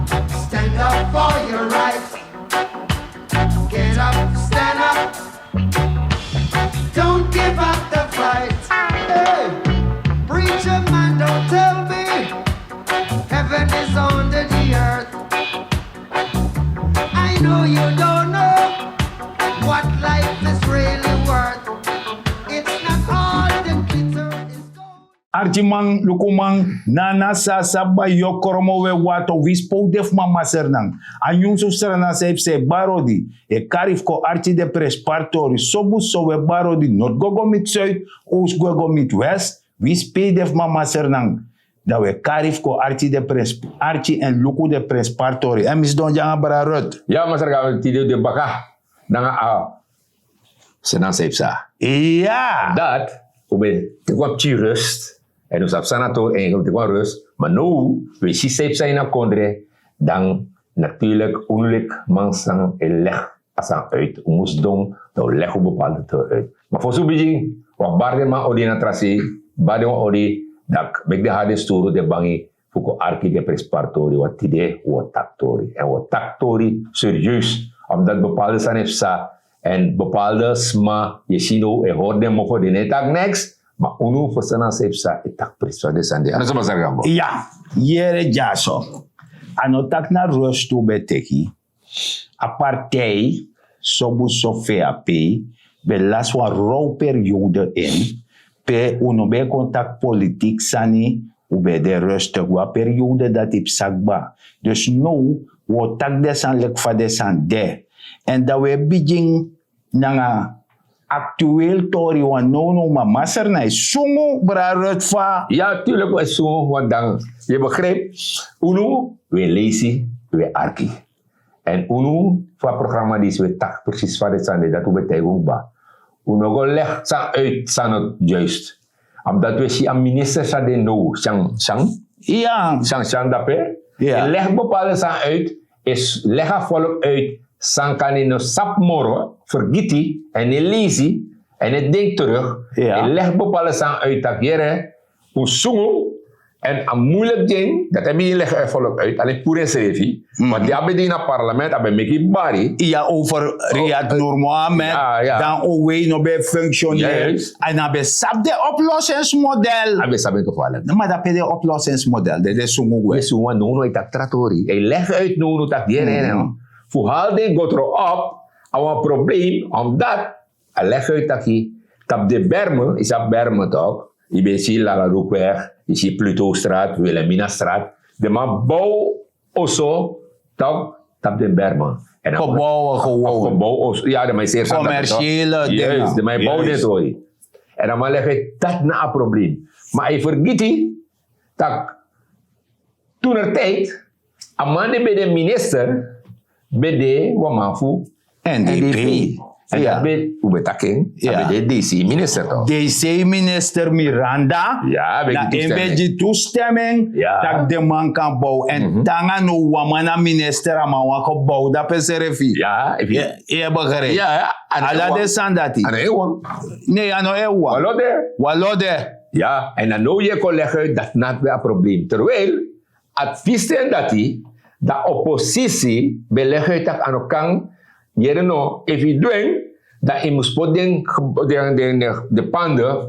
Stand up for your rights. Get up, stand up. Don't give up the fight. Hey, preacher man, don't tell me heaven is under the earth. I know you don't know what life is really worth. It's not all the glitter is gold. Archimang lukumang nanasa saba yokoromo we wato wispo def mama sernang. Anyung susrana se barodi e karif ko archi de prespartori sobu so we barodi not gogomit zuid oos gogomit west wispe def mama sernang. Da we karif ko archi de pres archi en luku de prespartori. En mis don janga bararot. Ja, maar gaan we de baka. Dan senang sepsa. Ja. Dat, we te kwam chi rust. En dus op sanato en te kwam rust. Maar nu, we zien sepsa in een kondre. Dan natuurlijk onlijk mansang leg asan uit. We moest doen, dan leg op bepaalde te uit. Maar voor zo'n beetje, wat barde man odi na trasi, barde man odi, dat ik de harde story de bangi, voor arki de prespartori, wat tide, wat taktori. En wat taktori, serieus. Omdat bepaalde sanefsa en bepaalde sma, je ziet nou, je hoort hem over de netak next, maar unu voor sanefsa, het tak prespartori sande. En dat is wat ik zeg. Ja, jere jaso. Anotak na rostu beteki. Apartheid, sobu sofea pe, belas wa rauw periode in, pe uno be contact politiek sani, ube de rustig wa periode dat ip sagba. Dus nu, wo tak desan lek fa desan de. En dat we begin nanga actueel tori wa no ma maser na sungu brarut fa. Ja, tuurlijk was zo, want dan, je begrijpt, unu, we lezen, we arki. En unu, voor het programma die we tak precies van het zande, dat we tegen ba. Unu go leg sa uit, sa het juist. Omdat we zien een minister sa de no, Ja. Shang dape. Ja. Leg bepaalde sa uit, is leg volk uit, san kan in een sap moro, vergiti, en een lezen, en het ding terug. Ja. En leg bepaalde sa uit, dat jere, hoe zongen, en een moeilijk ding, dat heb je leggen volk uit, alleen pure sevi. Maar die hebben die in het parlement, hebben Mickey Barry. Ja, over Riyad Noor Mohammed, ja. dan Owe no be functioneren. Juist. En dan be sab de oplossingsmodel. Hebben ze gevallen. Maar dat is de oplossingsmodel, dat is zo moeilijk. We zoeken nono uit dat trattori. Hij legt uit nono dat jere. Voor haal die gaat erop, een probleem, omdat hij legt uit dat hij, dat de Bermen, is dat Bermen toch? Je bent hier Lala Roekweg, je ziet Pluto-straat, Wilhelmina-straat. De man bouw osso, toch, dat de Bermen. Gebouwen gewoon. Ja, dat is zeer commerciële dingen. Juist, dat bouw dit hoor. En dan leg je dat na een probleem. Maar hij vergeet hij, dat toen er tijd, een man die bij de minister, bij de Wamafu, NDP. En dat ben hoe betaking, Ja. de DC-minister toch? DC-minister Miranda, Ja, dat een beetje toestemming, Ja. dat de man kan bouwen. En tanga no wamana minister ama gebouwd, dat is er even. Ja, Je begrijpt? ja. Ala de sandati. En eeuwen. Nee, ano ewa. Walode. Walode. Ja, en dan nou je collega dat not weer een probleem. Terwijl, advies en dat die, de oppositie beleggen dat aan elkaar. Je no, if you doing, dat je moet spotten de panden,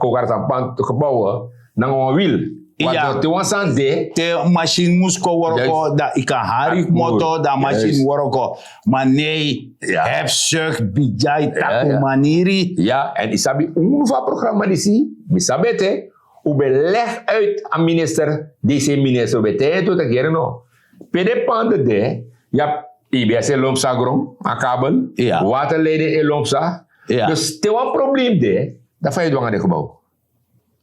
gebouwen, naar een wiel. Want de wansan de machine moest worden, dat ik kan harik motor, dat machine worden. Maar nee, heb zucht, bijai, taku maniri. Ja, en isabi ongeveer programma die zie, misabete, u beleg uit aan minister, deze minister, bete, tot ik hier no. Pede panden de, ja, IBS in Lomsa grom, een kabel, waterleiding in Lomsa. Dus er was een probleem daar, dat van je dwang aan de gebouw.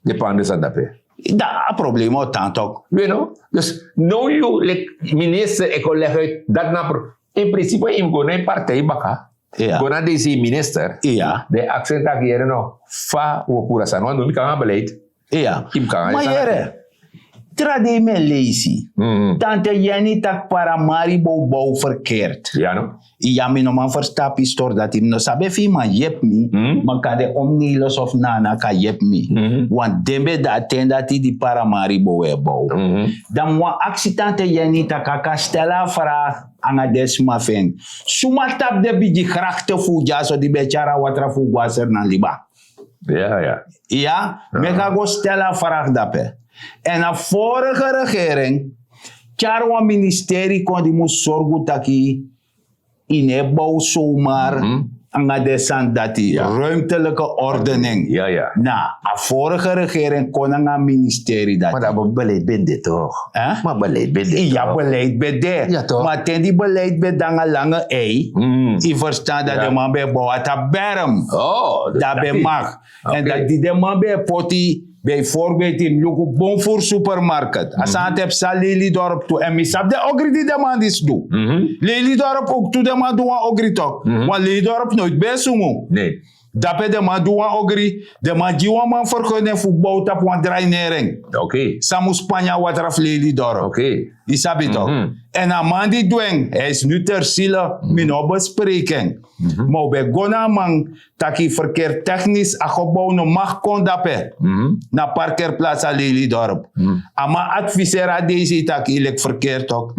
De panden zijn dat weer. Dat is een probleem, ook dan toch. Weet je? Dus, nou je, minister, ik wil leggen, dat na, in principe, je moet een partij bakken. Go naar deze minister. De accent dat hier no, fa, we pura san, want we kan beleid. Maar jere, Trade me lazy. Tante Jenny tak para Maribo bouw verkeerd. Ja, no? Ja, mi no man versta pistor dat im no sabe fi man yep mi, man kan de omnilos of nana ka yep mi. Want dembe da tenda ti di para Maribo we bouw. Dan wa accidente Jenny tak ka stella vraag anga desma feng. Suma tap de biji grachte fu jaso di bechara watra fu gwaser na liba. Ja, ja. Ja, me ga go stella vraag dape. En de vorige regering, Charwa ministerie kon die moest zorgen dat die in het bouw zomaar aan de zand dat die ruimtelijke ordening. Ja, ja. Nou, de vorige regering kon een ministerie dat. Maar dat beleid ben dit toch? Huh? Maar beleid ben dit Ja, toch? beleid bij dit. Ja, toch? Maar ten die beleid bij dan een lange ei, je verstaat dat de man bij bouwen dat berm. Oh, Dat bij mag. En Oké. dat die de man bij poti, bijvoorbeeld in Luku Bon voor supermarkt. Als aan het heb sa Lelydorp toe. En misap de ogri die de man is doen. Lelydorp ook toe de man doen ogri toch. Want Lelydorp nooit bij sungu. Nee. Dape de man doen ogri. De man jiwa man vergunning voetbal tap wan drainering. Oké. Samu Spanja wat raf Lelydorp. Oké. Isabi toch? En een man die doen, hij is nu ter ziele, min bespreking. Maar bij gona man, taki verkeer technisch, a gebouw no mag kon dape. Na parkeerplaats aan Lelydorp. Ama advisera deze tak ilek verkeer toch?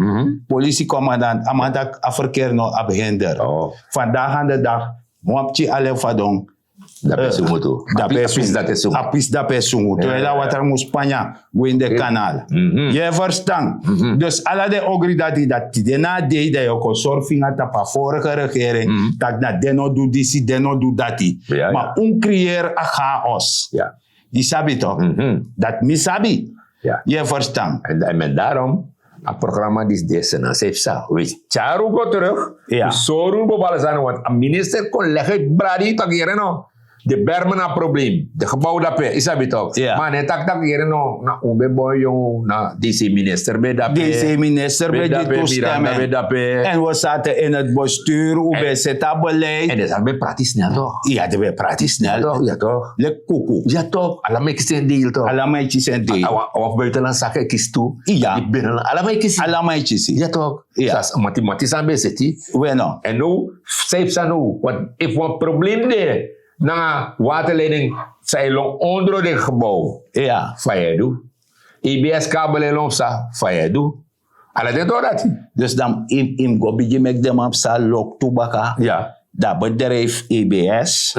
Politiecommandant, ama tak a verkeer no abhinder. Oh. Vandaag aan de dag, mwapchi ale fadong. Dat is zo moeten. Apis dat is zo. Apis dat is zo. Terwijl wat er moet Spanja, we in de kanaal. Je verstaan. Dus alle de ogri dat die dat die na de dat je kon zorgen aan de vorige regering, dat na deno doet die, deno doet dat die. Ja, Maar creëer a chaos. Ja. Je sabi toch? Dat misabi. Ja. Je verstaan. En met daarom, het programma is deze na zefsa. Weet Charu go terug. Ja. Zoru bepalen zijn, want een minister kon leggen bradi tak hier no. De bermen een probleem. De gebouw dat is dat toch? Ja. Maar net tak hier no na ube boy jong na DC minister bij dat. Deze minister bij die toestemmen. En we zaten in het bestuur, we zetten beleid. En dat is bij praten snel toch? Ja, dat we praten snel. Ja toch? Ja toch? Le koekoe. Ja toch? Alla meekjes een deel toch? Alle meisjes en die. Of buitenland zaken kies toe. Ja. Die binnen alla meekjes. Alle meisjes. Ja toch? Ja. Dat is mathematisch aan bezig. Bueno. En nu, safe zijn nu. Want if een probleem is, na waterleiding, zijn long onder het gebouw. Ja. Fayadu. IBS-kabel en lomsa. Fayadu. Alla dit door dat. Dus dan in Gobiji mek dem op sa lok tubaka. Ja. Dat bedrijf EBS,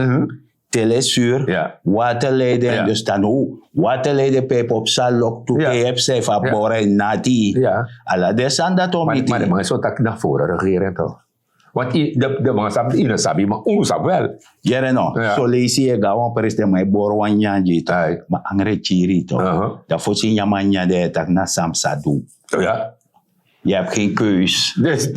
Telesuur, Ja. waterleiding. Ja. Dus dan hoe waterleiding pijp op sa lok toe. Ja. KF zei van boren in nati. Ja. Alla desan dat om Maar de mensen tak naar voren regeren toch? Want de mensen in sabi, maar ons sabi wel. Jere no. Ja. So leisi e gawan president mai bor wan nyanji to. Ai. Ma angre chiri to. Da fosi nyamanya de tak na samsadu. Ja. Je hebt geen keus. Dat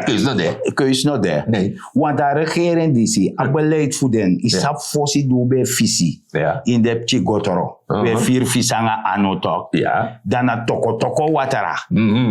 kun je nog niet. Keus no de. Nee. Want de regering die zie, a beleid voor den, is Ja. ja. Fosi do be fisi. Ja. In de pchigotoro. Be 4 visanga anotok. Ja. Dan a toko watara.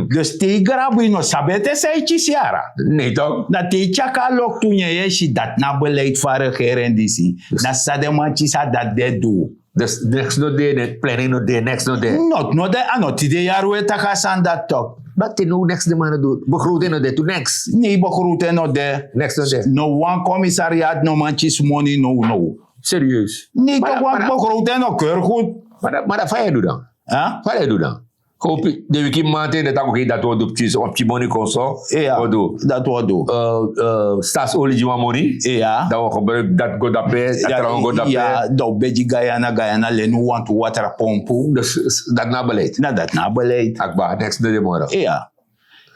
Dus te grabu no sabete sei chisiara. Nee toch? Na te chaka lok tu nye yeshi dat na beleid van regering die zie. Na sadema chisa dat de do. Dus next no day, planning no day, next no day. Not no de ano ti de jaru etakasan dat tok. Wat je nu next de maanden doet, begroting no day to next. Nee begroeten no de. Next no day. No one commissariat no manchis money no. Serieus. Nee Maar toch dat- one begroeten no keur goed. Maar dat ga je doen dan? Huh? Wat ga je doen dan? Hoop je, de week maand dat ook dat we doen, op je money conso. Ja, Wat doen? dat wat doen. Staatsolie die money. Ja. Dat we gebruiken, dat go dat bij, dat trouwens go dat bij. Ja, dat beji Guyana lenu want water pompu. Dus dat na beleid. Na dat na beleid. Akba, next day morgen. Ja.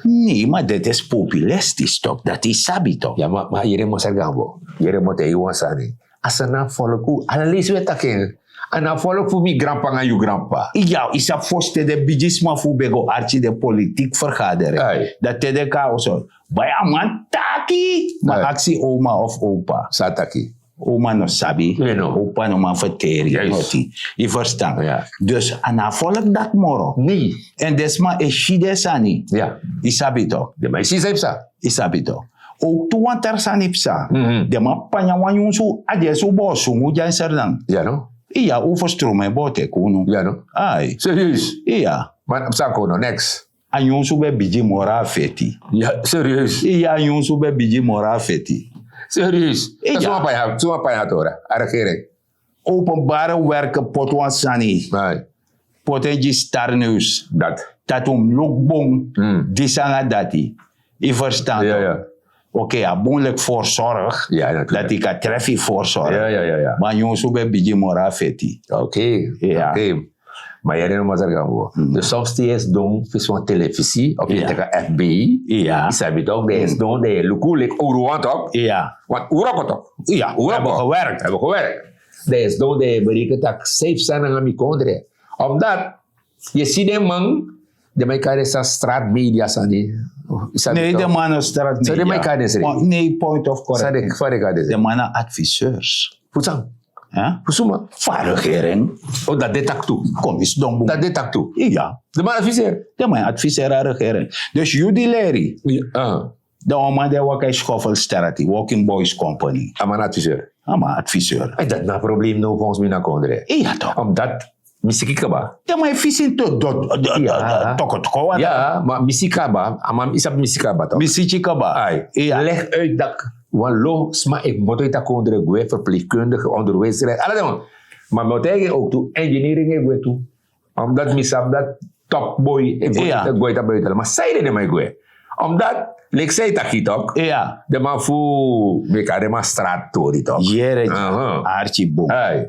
Nee, maar dit is populistisch toch? Dat is sabi toch? Ja, maar hier moet zeggen, gambo. Hier moet je iwan sani. Als er na volk, analyse we takken. En na volk voor mi grandpa en je grandpa. Ja, is dat foste de bijisma voor bego archie de politiek vergadering. Ai. Dat te de chaos. Baya man taki. Maar Ai. actie oma of opa. Sataki. Oma no sabi. Ja, no. Opa no man verteri. Juist. Je verstaan. Ja. Dus aan volk dat moro. Nee. En desma is shide sani. Ja. Isabi toch? De meisjes heeft ze. Isabi toch? Ook tuan ter sani psa. Mhm. De ma panya wanyun su adje su bo sungu jan serdang. Ja, no? Iya overstromen bote kunu. Ja, no? Ai. Serieus? Iya. Maar Sanko, no, next. En jongens bij biji mora feti. Ja, serieus. Ja, jongens bij biji mora feti. Serieus. Ja. Dat is wat je had horen. Regering. Openbare werken potwan sani. Nee, Potenji star news. dat. Dat lokbong. Die sanga dati. Je verstaat. Ja, ja. Oké, abonlijk voor zorg. Ja, natuurlijk. Dat ik een treffer voor zorg. Ja. Maar jongens bij biji mora feti. Oké. Ja. Oké. Maar jij denkt maar zeggen, dus soms die is doen voor zo'n televisie of je Ja. tegen FBI. Ja. Is dat toch? Die is doen, die lukulik oeruan toch? Ja. Want oeruan toch? Ja, we hebben gewerkt. Hebben gewerkt. Die is doen, die berekent dat safe zijn aan mijn kondre. Omdat je ziet die man, die mij kan is straatmedia zijn die. Nee, de mannen straat niet. Zou die mij kan is Nee, point of correct. Sorry, De mannen adviseurs. Poetsang. Ja? Poetsuma. Van regering. Oh, dat dit tak toe. Kom eens dong. Dat dit tak toe. Ja. De man adviseer. De man adviseer aan regering. Dus jullie leren. De man die ook een schoffelstarati. Walking Boys Company. Man adviseer. Maar adviseur. En dat is een probleem nou volgens mij naar kondre. Ja toch. Omdat misikikaba. De man vissen tot het kouden. Ja, maar misikaba, maar isap misikaba toch? Misichikaba. Ai. Ja. Leg uit dat wallo sma ik moet uit dat kondre goe verpleegkundige onderwijzer. Alle dingen. Maar moet ik ook toe engineering ik goe toe. Omdat misap dat top boy ik goe dat buiten. Maar zij de mij goe. Omdat like zij dat giet ook. Ja. De man voel we kan de maar straat toe die toch. Jere. Archie boom. Ai.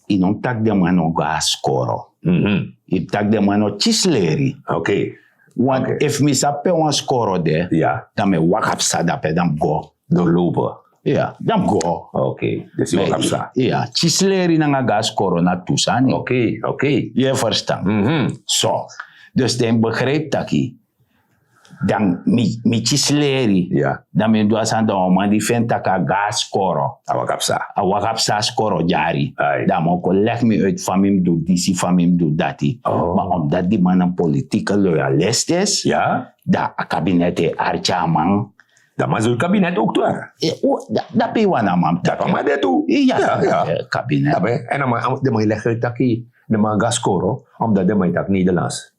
Inon tak de man ook gaan scoren. Ik tak de man ook chisleri. Oké. Want if mi sape wan score de, Ja. dan me wakap sa dape dan go. Doorlopen. Ja, dan go. Oké. Dus je gaat staan. Ja, chisleri na nga score na tusani. Oké. Je verstaan. Zo. Dus dan begrijpt dat ik. Dan mi chisleri. Ja. Dan me doa san da man die vindt dat ik ga score. Awakapsa. A wakap sa score jari. Ai. Dan mo ko leg me uit van mim do disi van mim do dati. Oh. Maar omdat die man een politieke loyalist is. Ja. Da kabinet e archa man. Dat maar zo'n kabinet ook toe. Dat ben je wana man. Dat maar dit toe. Ja. Kabinet. Dat ben. En dan maar de man legt uit dat je de man gaat scoren omdat de man dat Nederlands.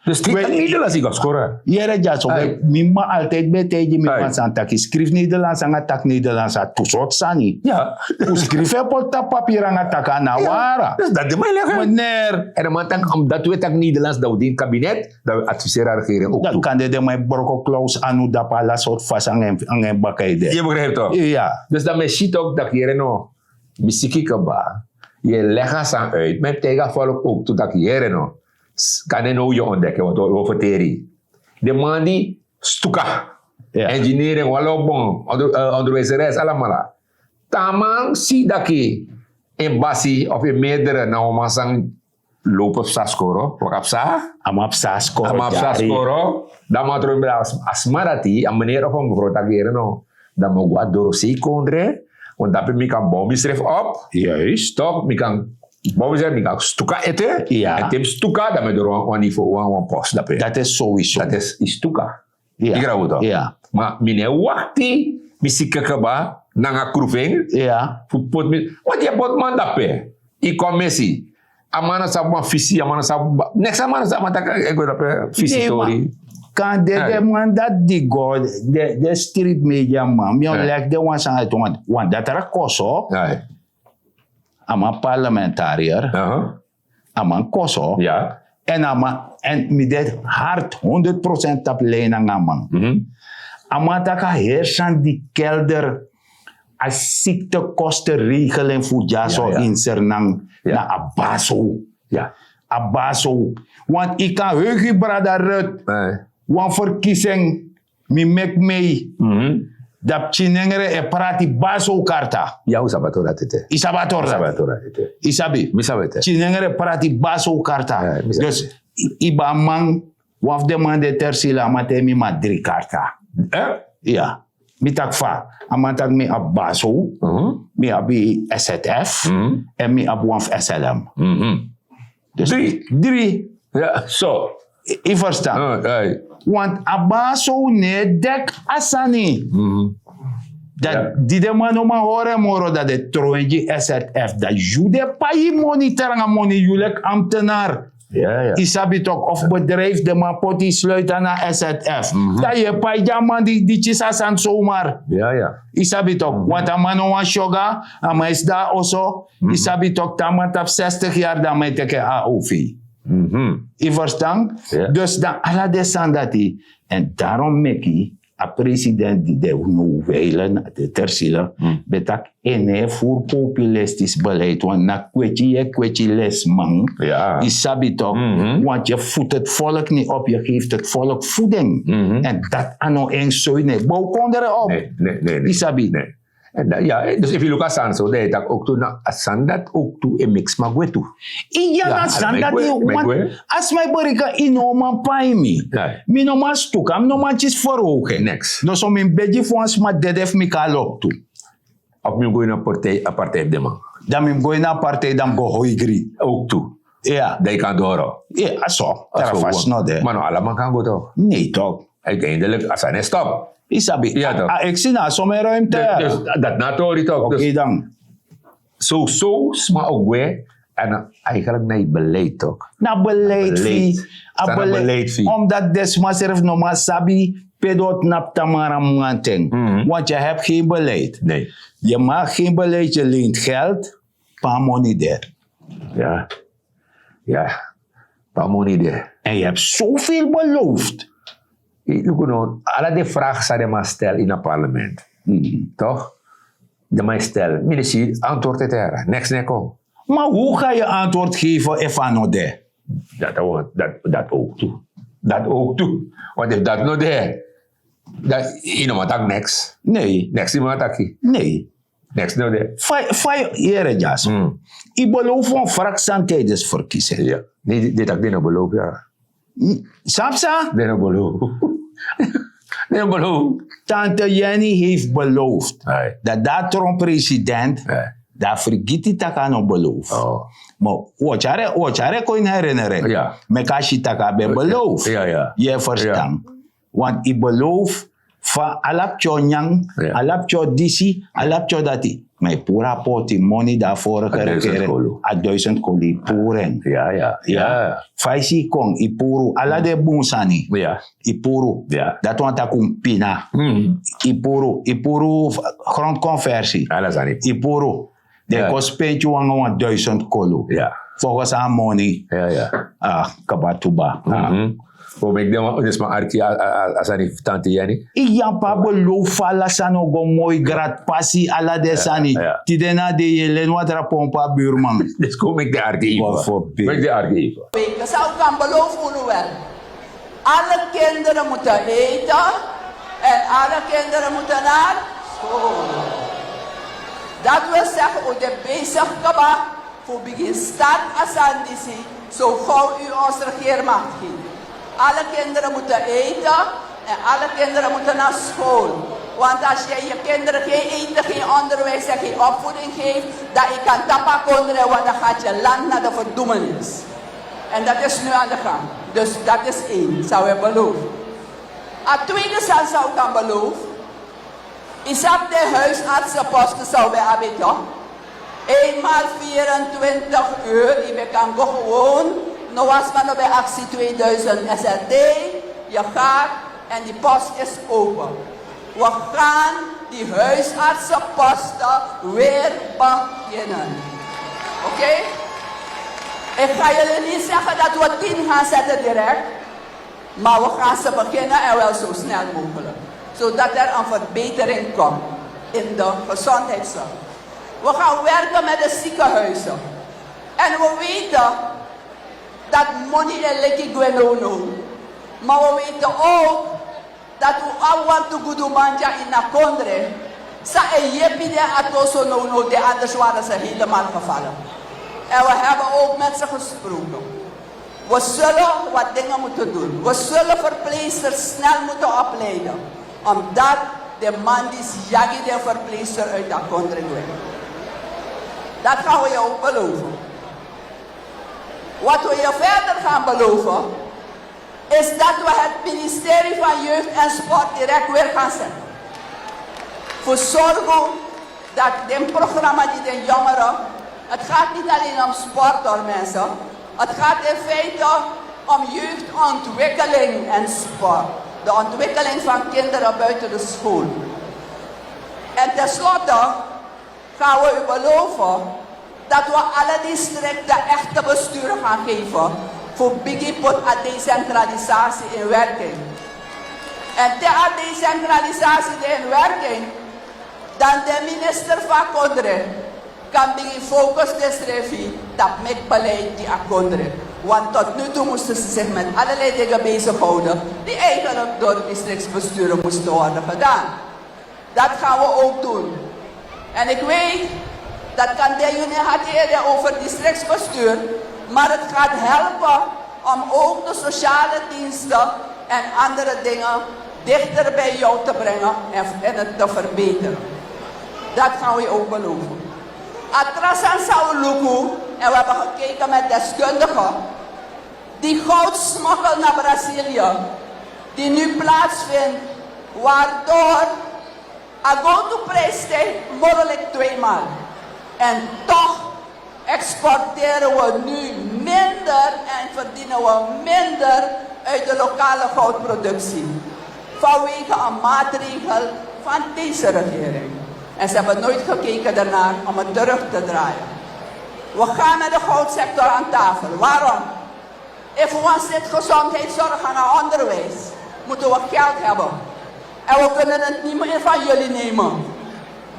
Dus die kan Nederlands die gaat scoren. Jere ja so Ai. mima altijd beteje mi Ai. van santaki skrif Nederlands anga tak Nederlands a tusot sani. Ja. U skrif e polta papier anga taka na wara. Dus dat de man legt uit. Meneer, En dan man tak omdat we dat Nederlands dat we in het kabinet dat we adviseren aan de regering ook dan toe. kan de mijn broko klaus anu da pala soort vast ang bakaide. Je begrijpt toch? Ja. Dus dat men ziet ook dat je no misiki kaba. Je legt aan uit. Met tegen volk ook toe dat je no kan je nou je ontdekken wat over theorie. De man die stuka. Ja. Engineering, walobong, onderwijzeres, allemaal. Tamang zie dat je in basi of in meerdere nou masang lopen sa skoro, wakap sa. Amap sa score. Amap sa skoro. Dan moet er een asmarati, een meneer of een mevrouw dat je no. Dan moet wat door zee kondre. Want dat je kan bommen schrijf op. Juist. Toch, je kan bommen schrijf, je kan stuka eten. Ja. En tim stuka, dan moet je er een niveau, een post. Dat is sowieso. Dat is stuka. Ja. Ik raad het. Ja. Maar meneer wakti, misika kaba, nanga kroeving. Ja. Wat je pot man dape? Ik kom messi. Amana sa uma fisi, amana sa next amana sa mata ik weet dat fisi story. Kan de man dat die god, de street media man, mi on lek de wan sang uit want dat er koso, Ja. ama parlementariër, ama koso, Ja. en mi det hard 100% op lijn aan man. Ama taka heersen die kelder a ziektekostenregeling voor jaso Ja. in Sernang na abaso. Ja. Abaso. Want ik kan heugen brada Rut. Want verkiezing, mi mek mee. Dat chinengere e prati baso karta. Ja, hoe sabato dat het? Isabator. Sabato dat het. Isabi. Mi sabete. Chinengere prati baso karta. Ja, mi sabi. Dus iba man waf de man de tersila mate mi ma 3 karta. Ja. Mi tak fa. Amantak mi ab baso. Mi abi SZF. En mi ab waf SLM. Dus 3. Ja, zo. I verstaan. Want abaso ne dek asani. Dat die de man oma hore moro dat de troenji SZF dat jude pa yi monitor nga moni julek ambtenaar. Ja. Isabi toch, of bedrijf de man poti sluiten naar SZF. Dat je paja man die chisas aan zomaar. Ja. Isabi toch, want een man een shoga, en maar is daar also. Isabi toch, dat man op 60 jaar dan met teken AOV. Je verstaan? Ja. Dus dan alle desandati. En daarom meki, a president die de hoevelen, de tersiele, betak ene voor populistisch beleid. Want na kwetje les man. Ja. Isabi toch, want je voedt het volk niet op, je geeft het volk voeding. En dat ano eng zo nee. Bouw konderen op. Nee. Isabi. Nee. En dus if you look at Sanso, dat je ook toe na Sandat ook toe een mix magwe toe. Iya na sandati, want as my borika inoman paimi. Nee. Mi no man stukam, no man chis verhogen. Next. No so min beji fons ma dedef mi kalop tu. Of nu go in een partij de man. Dan mi go na partij dan go hoigri. Ook toe. Ja. Dat je kan doorhalen. Ja, aso. Terafas no de. Maar nou, allemaal kan go toch. Nee toch. Uiteindelijk, als hij niet stopt. Isabi. Ja, toch. Ik zie na some ruimte. Dus dat natori toch. Oké Dus dan. zo sma ook weer. En eigenlijk naar je beleid toch. Na beleid fi. Sta na beleid fi. Omdat desma serf no ma sabi pedot nap tamara manteng. Want je hebt geen beleid. Nee. Je mag geen beleid, je leent geld. Pa money there. Ja. Paar money there. En je hebt zoveel beloofd. Alle de vragen zijn de maar stel in het parlement. Toch? De maar stel. Minister, antwoord het er. Next neko. Maar hoe ga je antwoord geven if ano de? Dat ook toe. Dat ook toe. Want if dat no there, dat iemand tak next. Nee. Next iemand takkie. Nee. Next no there. Fai here jas. Ik beloof een fractie tijdens verkiezingen. Ja. Nee, dit tak dino beloof ja. Sapsa? Dino beloof. Dino beloof. Tante Jenny heeft beloofd Nee. dat Trump-president Nee. dat vergiet hij takano beloof. Oh. Maar wachare kon je herinneren. Ja. Mekashi taka be beloof. Ja. Je verstaan. Want ik beloof van alapcho nyang, Ja. alapcho disi, alapcho dati. Maar pura poti money daarvoor kolo. a 1000 koli puren. Ja. Faisi kong ipuru ala de bunsani. Ja. Ipuru. Ja. Dat want akum pina. Ipuru grondconversie. Alles aan die. Ipuru. De Ja. kost peentje wangen 1000 kolo. Ja. Volgens haar money. Ja. Kabatuba. Hoe ik dan dus maar arki als aan die tante Jenny. Iyan pa beloof ala sano go mooi grad passi ala de sani. Ja. Tidena de jelen wat rapompa buurman. Dus kom ik de arki. Wat voor beeld. Ik de arki. We zou kan beloven wel. Alle kinderen moeten eten en alle kinderen moeten naar school. Dat wil zeggen, hoe de bezig kaba voor begin stad asandisi, zo gauw u ons regeermacht geeft. Alle kinderen moeten eten en alle kinderen moeten naar school. Want als je je kinderen geen eten, geen onderwijs en geen opvoeding geeft, dat je kan tappen konderen, want dan gaat je land naar de verdoemenis. En dat is nu aan de gang. Dus dat is één, zou je beloven. Het tweede zou ik aan beloven. Is op de huisartsenposten zou bij Abidjan. Eenmaal 24 uur, je kan gewoon. Nou was maar bij actie 2000 SRD. Je gaat en die post is open. We gaan die huisartsenposten weer beginnen. Oké? Ik ga jullie niet zeggen dat we 10 gaan zetten direct. Maar we gaan ze beginnen en wel zo snel mogelijk. Zodat er een verbetering komt in de gezondheidszorg. We gaan werken met de ziekenhuizen. En we weten dat money en lekkie gwenono. Maar we weten ook dat we allemaal te goede manja in de kondre. Sa e jepi de atoso no de anders waren ze helemaal gevallen. En we hebben ook met ze gesproken. We zullen wat dingen moeten doen. We zullen verpleegsters snel moeten opleiden. Omdat de man die jagi de verpleegster uit de kondre wil. Dat gaan we je ook beloven. Wat we je verder gaan beloven, is dat we het ministerie van Jeugd en Sport direct weer gaan zetten. Voor zorgen dat dit programma die de jongeren, het gaat niet alleen om sport door mensen, Het gaat in feite om jeugdontwikkeling en sport. De ontwikkeling van kinderen buiten de school. En tenslotte gaan we u beloven dat we alle districten echte besturen gaan geven voor Biggie put a decentralisatie in werking. En ter decentralisatie in werking, dan de minister van Kondre kan Biggie focus district dat met beleid die akondre. Want tot nu toe moesten ze zich met allerlei dingen bezighouden die eigenlijk door de districtsbesturen moesten worden gedaan. Dat gaan we ook doen. En ik weet, dat kan de jullie had eerder over districtsbestuur, maar het gaat helpen om ook de sociale diensten en andere dingen dichter bij jou te brengen en het te verbeteren. Dat gaan we ook beloven. Atrasan Sauluku, en we hebben gekeken met deskundigen, die goudsmokkel naar Brazilië, die nu plaatsvindt, waardoor Agotu-prijs stijgt mogelijk 2 maal. En toch exporteren we nu minder en verdienen we minder uit de lokale goudproductie. Vanwege een maatregel van deze regering. En ze hebben nooit gekeken daarnaar om het terug te draaien. We gaan met de goudsector aan tafel. Waarom? If we zit gezondheidszorg en onderwijs, moeten we geld hebben. En we kunnen het niet meer van jullie nemen.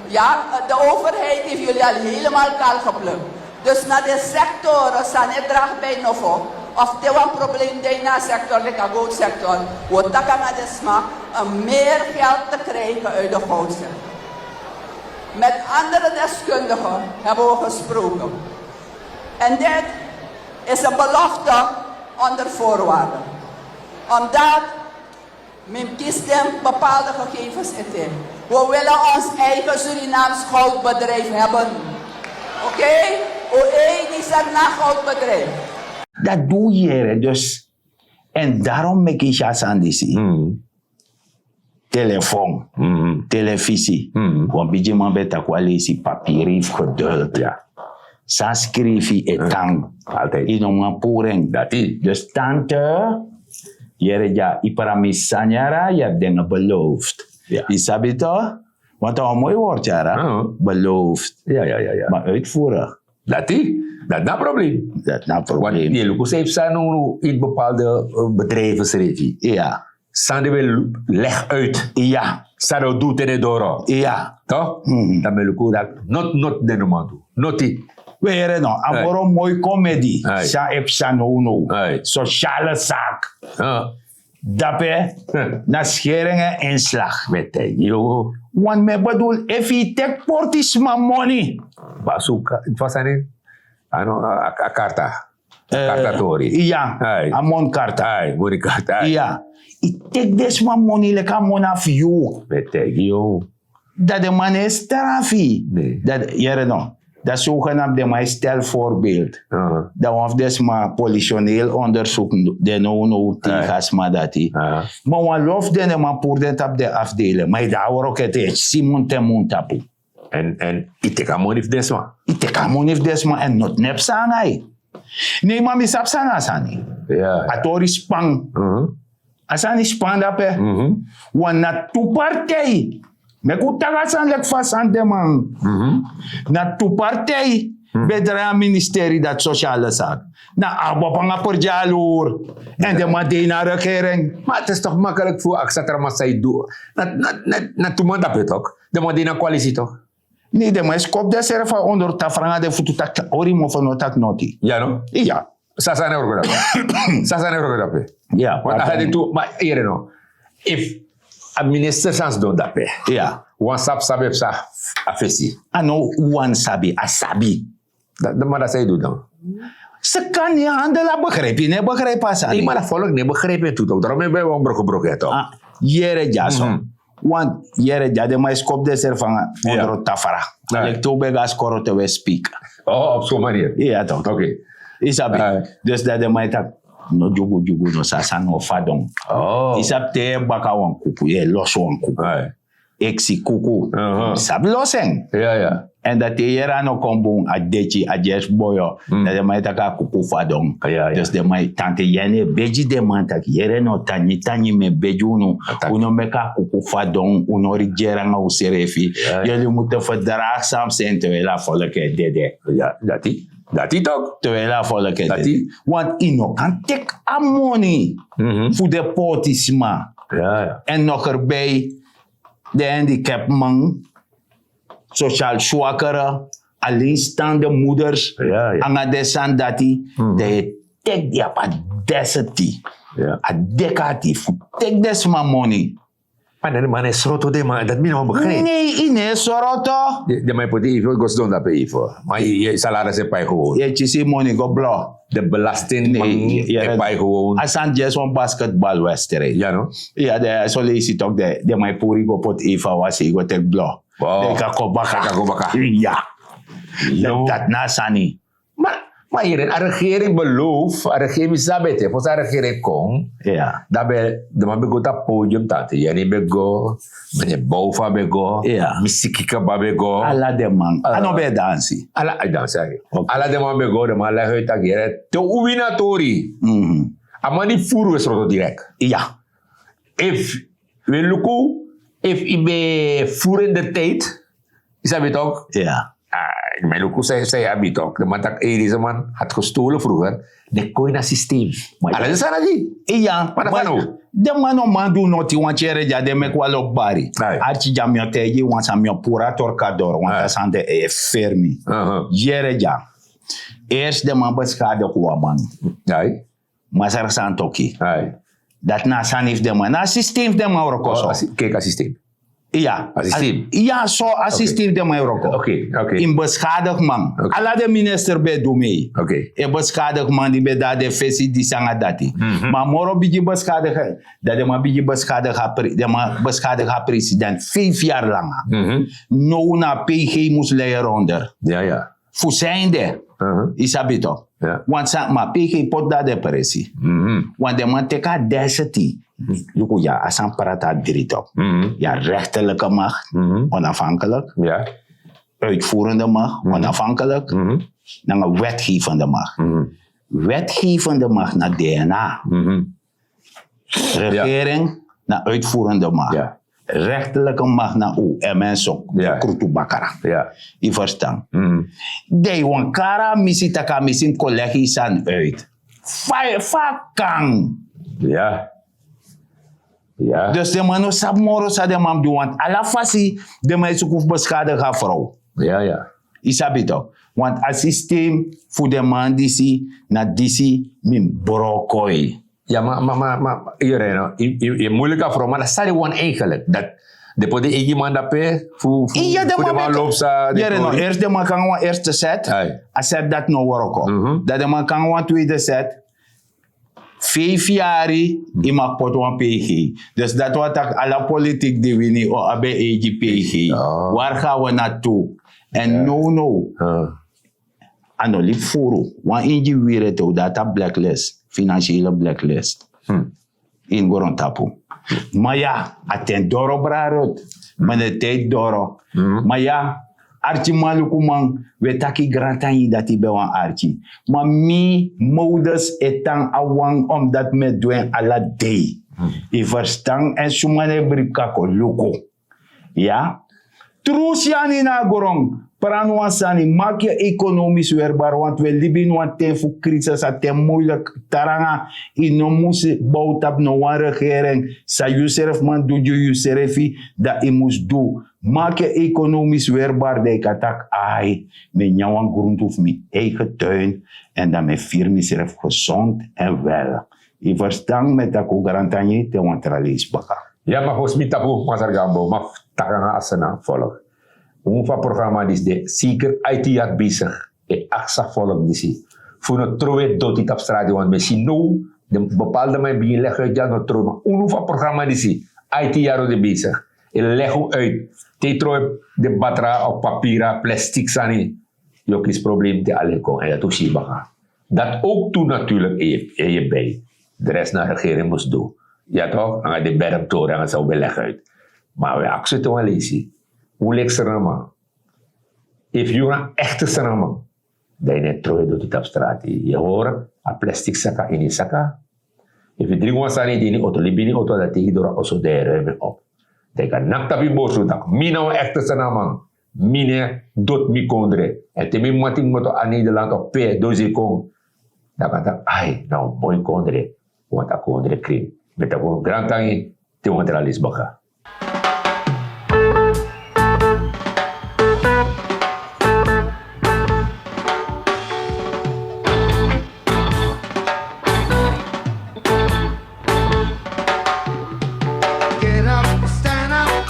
Ja, de overheid heeft jullie al helemaal kaal geplukt. Dus naar de sectoren zijn het draag bij Novo. Of er een probleem in de sector, like de goudsector, we takken naar de smaak om meer geld te krijgen uit de goudsector. Met andere deskundigen hebben we gesproken. En dit is een belofte onder voorwaarden. Omdat men kiest bepaalde gegevens in. We willen ons eigen Surinaams goudbedrijf hebben. Oké? Die is een goudbedrijf. Dat doe je dus. En daarom maak ik je sandisi. Telefoon, televisie. Want bij je man weet dat wel eens papier heeft geduld. Ja. Sa schreef je etang. Altijd. In een poering. Dat is. Dus tante, je iparamisanyara, je hebt dingen beloofd. Ja. Je sabi toch? Want dat is een mooi woord, Jara. Beloofd. Ja. Maar uitvoeren. Dat is. Dat is een probleem. Dat is een Want probleem. die Lucas heeft zijn in bepaalde bedrijven. Ja. Sande wel leg uit. Ja. Sando doet het door. Ja. Toch? Dat me lukt dat. Not de nomadu. Not die. Weer nou, een mooi comedy. Hey. Sa epsanono. Hey. Sociale zaak. Daarbij, na scheringen en slag. Met hij. Yo. Want me bedoel, if je take portis my money. Bazooka. Het was een. Ano, a karta. Kartatori. Ja, Hey. a monkarta. Ay, moet ik karta. Ja. I take this my money like a mon of you. Met hij. Yo. Dat de man is trafi. Nee. Dat, jere no. Dat zogenaamde maar stelvoorbeeld. Dat of des maar politioneel onderzoek de no tegas maar dat die. Maar wan lof de maar pour den tap de afdelen. Maar daar hoor ook het Simon te montapu. En ik teka monif desma. Ik teka monif desma en not nep sanai. Nee, maar misap sana sani. Ja. Atori spang. Asani spang dape. Wan na tu partij. Me kutaga san lek vast aan de man. Na tu partij. Bedra ministerie dat sociale zaak. Na abapanga per jaloer. En de man die naar regering. Maar het is toch makkelijk voor Aksatra Masai doen. Na tuman dat toch? De man die naar coalitie toch? Nee, de man skop de serfa onder tafranga de futu tak orimo van notak noti. Ja, no? Ja. Sasane orgodape. Sasane orgodape. Ja. Want hij had toe, maar hier no. If a minister sans doen dat pe. Ja. Wan sap sabe sa afesi. Ano wan sabi, asabi. Maar dat zij doet dan. Ze kan niet handelen, begrijp je? Nee, begrijp je Nee, maar dat volk niet begrepen toe toch. Daarom hebben we een gebroken toch. Jere jaso. Want jere jade maar skop de serfa onder tafara. Ik toe bij gas koro te we speak. Oh, op zo'n manier. Ja toch. Oké. Isabi. Dus dat de mij tak no jugu no sasa no fadong. Oh. Isap te baka wan kuku, los wan kuku. Eksi kuku. Isap loseng. Ja. En dat de jera no kombong a dechi a jes boyo. Dat de mai taka kuku fadong. Ja. Dus de mai tante jene beji de man tak jere no tani me beju uno. Uno meka kuku fadong. Uno ri jera nga userefi. Jullie moeten verdraagzaam zijn terwijl la volke dede. Ja, dat die toch? Terwijl la volke Dat dede. die? Want ino kan take a money. Voor de potisma. Ja. En nog erbij de handicap man, sociaal zwakkere, alleenstaande moeders, Ja. anga desan dati, de tek die apa deseti, Ja. a dekati, tek des ma money. Maar de man is roto de man, dat minimum begrijp. Nee, ine soroto. De man put even, ik was doen dat even. Maar je salaris is bij gewoon. Je chisi money go blow. De belasting is bij gewoon. Asan just one basketball wedstrijd. Ja, no? Ja, de so lazy talk de my puri go pot eva was go tek blow. Wow. De kakobaka. Kakobaka. Ja. No. Dat na sani. Maar hier, de regering belooft, de regering sabete, voor de regering komt, Ja. daarbij de man begon dat podium tante, Jenny bego, meneer Bouva bego, Ja. Missikika bego, Alla de man. Ano be dansi. ala dan zeg Oké. ala de man bego, de man legt uit ageren, te uwinatori, amani furu is roto direct. Ja. If we luku, if ibe furu in de tijd, is dat toch? Ja. Mijn luku zei abit ook, de man dat deze man had gestolen vroeger, de coin systeem. Ala de sana die. Ja. Maar dat but kan ook. De man o man do not want chere ja de mek walo bari. Nee. Archi jamio teji want samio pura torcador want asante fermi. Jere ja. Eerst de man beschade kwa man. Nee. Masar santoki. Nee. Dat na sanif de man. Na systeem de man rokoso. Kijk als systeem. Ja. Systeem. Ja, so systeem de man roko. Oké. In beschadig man. Oké. Alla de minister be do mee. Oké. E beschadig man die be da de fesi di sanga dati. Maar moro biji beschadig dat de man biji beschadig ha president 5 jaar lang. No na PG moest leiden onder. Ja. Voor zijnde. Isabito. Ja. Want sa ma PG pot da de presi. Want de man teka deseti. Yuko ja asan parata dirito. Ja rechterlijke macht. Onafhankelijk. Ja. Uitvoerende macht. Onafhankelijk. Dan een wetgevende macht. Wetgevende macht naar DNA. Regering naar uitvoerende macht. Ja. Rechterlijke macht naar MSO. Ja. Krutu Bakara. Ja. Je verstaan. De wankara misi taka misi collega's aan uit. Fakang. Ja. Dus de man sap moro sa de man doen. Want alla fasi de man is ook beschadigd vrouw. Ja. Isabito. Want het systeem voor de man die na disi min brokoi. Ja, maar je moeilijke vraag, maar dat staat gewoon eigenlijk. Dat de pode egi man dat pe voor de man loopt sa. Ja, no, eerst de man kan gewoon eerste set. A set dat no worko. Dat de man kan gewoon tweede set. 5 jaar i mag pot wan PG. Dus dat wat alle politiek die we niet abe egi PG. Waar gaan we naartoe? En no. Ano li furu. Wan inji wire to data blacklist. Financiële blacklist. In goron tapu. Maar ja, aten doro brarot. Maar de tijd doro. Maar ja, archi maluku man, we taki grantanyi dati be wan archi. Maar mi modus etang awang om dat me doen ala day. I verstaan en sumane brikako luko. Ja? Trusiani na gorong. Paranuansani, maak je economisch weerbaar, want we leven nu ten voor crisis, ten moeilijk taranga, in no moest bouwt op no one regering, sa jezelf man doe je jezelf, dat je moest doen. Maak je economisch weerbaar, dat ik attack, met jouw grond of mijn eigen tuin, en dat mijn firma zelf gezond en wel. Je verstaan met dat ook garantanje, te wantralees baka. Ja, maar volgens mij tapu, Mazar Gambo, maar takanga asana volg. Ongeveer programma is de zeker IT bezig. En aksa volk die voor een trouwe dood op straat, want misschien nu de bepaalde mij begin leggen ja no trouwe. Maar ongeveer programma die IT jaren bezig. En leggen uit. Te trouwe de batra op papier, plastic sani. Jok is probleem te alle kon en dat ook zie je. Dat ook toen natuurlijk in je bij. De rest naar de regering moest doen. Ja toch? Aan de bermtoren en zo beleggen uit. Maar we accepteren wel eens. Hoe lekker man. if you een echte sanamang, dan je trooi doet het op straat. Je hoort een plastic zaka in die zaka. If je drinkt water in die auto, liep in die auto, dat tegen door een de ruimen op. Dan kan nakta bij boos dat mina een echte sanamang. Mine dot mi kondre. En te mi mating moto aan Nederland op P, dozi kong. Dan kan dat, ai, nou, mooi kondre. Want dat kondre kring. Met dat gewoon grand tangi, te want er al is baka. Get up, stand up.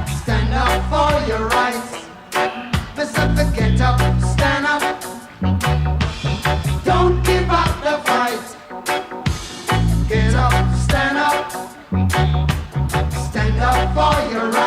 Stand up for your rights. Pacific, get up, stand up. Don't give up the fight. Get up, stand up. Stand up for your rights.